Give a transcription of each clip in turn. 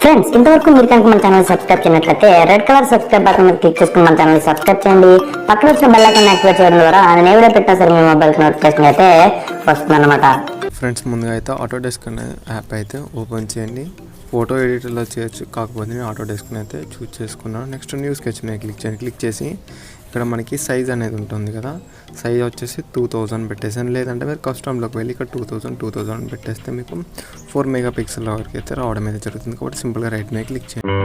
Friends, ఇంతవరకు మీరు కనుక మన ఛానల్ సబ్స్క్రైబ్ చేయనట్లయితే రెడ్ కలర్ సబ్స్క్రైబ్ బటన్ మీద క్లిక్ చేసుకుని మన ఛానల్ సబ్స్క్రైబ్ చేయండి. పక్కన వచ్చిన బెల్ ఐకాన్ యాక్టివేట్ చేయడం ద్వారా నేను ఏ వీడియో పెట్టినా సరే మీ మొబైల్ నోటిఫికేషన్ అయితే వస్తుందన్నమాట. ఫ్రెండ్స్, ముందుగా అయితే ఆటోడెస్క్ అనే యాప్ అయితే ఓపెన్ చేయండి. ఫోటో ఎడిటర్లో చేయొచ్చు, కాకపోతే నేను ఆటోడెస్క్ని అయితే చూస్ చేసుకున్నాను. నెక్స్ట్ న్యూ స్కెచ్ మీద క్లిక్ చేయండి. క్లిక్ చేసి ఇక్కడ మనకి సైజ్ అనేది ఉంటుంది కదా, సైజ్ వచ్చేసి 2000 పెట్టేసాను. లేదంటే మీరు కస్టమ్లోకి వెళ్ళి ఇక్కడ 2000 పెట్టేస్తే మీకు 4 మెగాపిక్సెల్ వరకు అయితే రావడం అయితే జరుగుతుంది. కాబట్టి సింపుల్గా రైట్ మీద క్లిక్ చేయండి.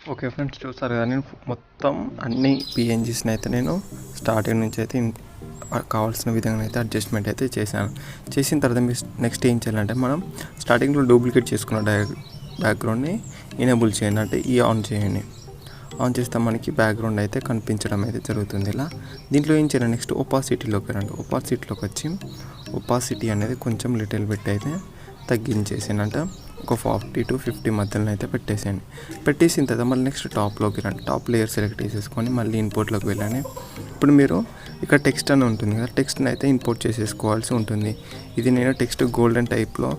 ఓకే ఫ్రెండ్స్, చూసారు కదా నేను మొత్తం అన్ని పిఎన్జీస్ని అయితే నేను స్టార్టింగ్ నుంచి అయితే కావాల్సిన విధంగా అయితే అడ్జస్ట్మెంట్ అయితే చేసిన తర్వాత మీరు నెక్స్ట్ ఏం చేయాలంటే మనం స్టార్టింగ్లో డూప్లికేట్ చేసుకున్న బ్యాక్గ్రౌండ్ని ఎనేబుల్ చేయండి, అంటే ఆన్ చేయండి. ఆన్ చేస్తే మనకి బ్యాక్గ్రౌండ్ అయితే కనిపించడం అయితే జరుగుతుంది. ఇలా దీంట్లో ఏం చేయాలి, నెక్స్ట్ ఒపాసిటీలోకి రండి. ఒపాసిటీలోకి వచ్చి ఒపాసిటీ అనేది కొంచెం లిటిల్ బిట్ అయితే తగ్గించేసానంట, ఒక 40 to 50 మధ్యలో అయితే పెట్టేసేయండి. పెట్టేసిన తర్వాత మళ్ళీ నెక్స్ట్ టాప్లోకి రండి. టాప్ లేయర్ సెలెక్ట్ చేసేసుకొని మళ్ళీ ఇంపోర్ట్లోకి వెళ్ళండి. ఇప్పుడు మీరు ఇక్కడ టెక్స్ట్ అని ఉంటుంది కదా, టెక్స్ట్ని అయితే ఇంపోర్ట్ చేసేసుకోవాల్సి ఉంటుంది. ఇది నేను టెక్స్ట్ గోల్డెన్ టైప్లో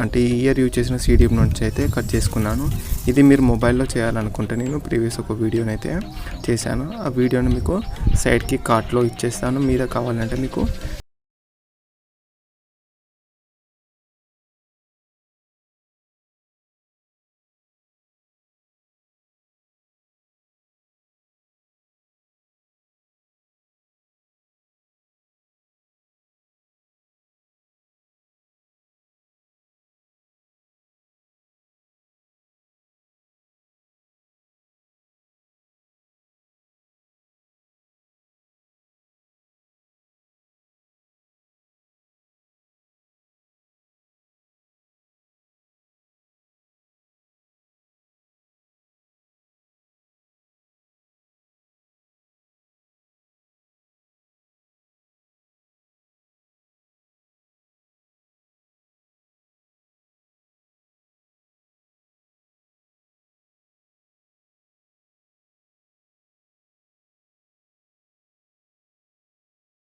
అంటే ఈ ఇయర్ యూజ్ చేసిన CDP నుంచి అయితే కట్ చేసుకున్నాను. ఇది మీరు మొబైల్లో చేయాలనుకుంటే నేను ప్రీవియస్ ఒక వీడియోని అయితే చేశాను. ఆ వీడియోని మీకు సైడ్కి కార్ట్లో ఇచ్చేస్తాను. మీద కావాలంటే మీకు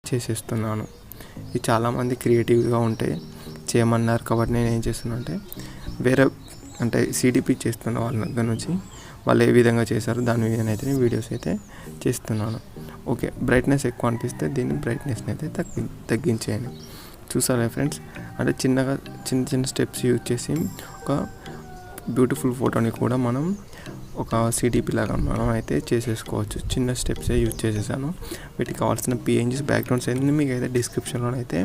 చేసేస్తున్నాను. ఇది చాలామంది క్రియేటివ్గా ఉంటే చేయమన్నారు కాబట్టి నేను ఏం చేస్తున్నా అంటే వేరే అంటే CDP చేస్తున్న వాళ్ళ దగ్గర నుంచి వాళ్ళు ఏ విధంగా చేశారో దాని విధంగా అయితే నేను వీడియోస్ అయితే చేస్తున్నాను. ఓకే, బ్రైట్నెస్ ఎక్కువ అనిపిస్తే దీన్ని బ్రైట్నెస్ని అయితే తగ్గించేయండి. చూసారా ఫ్రెండ్స్, అంటే చిన్న స్టెప్స్ యూజ్ చేసి ఒక బ్యూటిఫుల్ ఫోటోని కూడా మనం ఒక CDP లాగా మనం అయితే చేసేసుకోవచ్చు. చిన్న స్టెప్సే యూజ్ చేసేసాను. వీటికి కావాల్సిన PNGs బ్యాక్గ్రౌండ్స్ అన్నీ మీకు అయితే డిస్క్రిప్షన్లో అయితే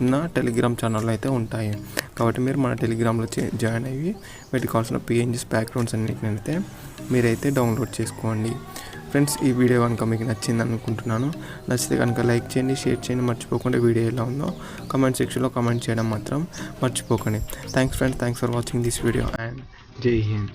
ఉన్న టెలిగ్రామ్ ఛానల్లో అయితే ఉంటాయి. కాబట్టి మీరు మన టెలిగ్రామ్లో జాయిన్ అయ్యి వీటికి కావాల్సిన PNGs బ్యాక్గ్రౌండ్స్ అన్నిటిని అయితే మీరైతే డౌన్లోడ్ చేసుకోండి. ఫ్రెండ్స్, ఈ వీడియో కనుక మీకు నచ్చింది అనుకుంటున్నాను. నచ్చితే కనుక లైక్ చేయండి, షేర్ చేయండి. మర్చిపోకుండా వీడియో ఎలా ఉందో కామెంట్ సెక్షన్లో కామెంట్ చేయడం మాత్రం మర్చిపోకండి. Thanks friends, thanks for watching this video and జై హింద్.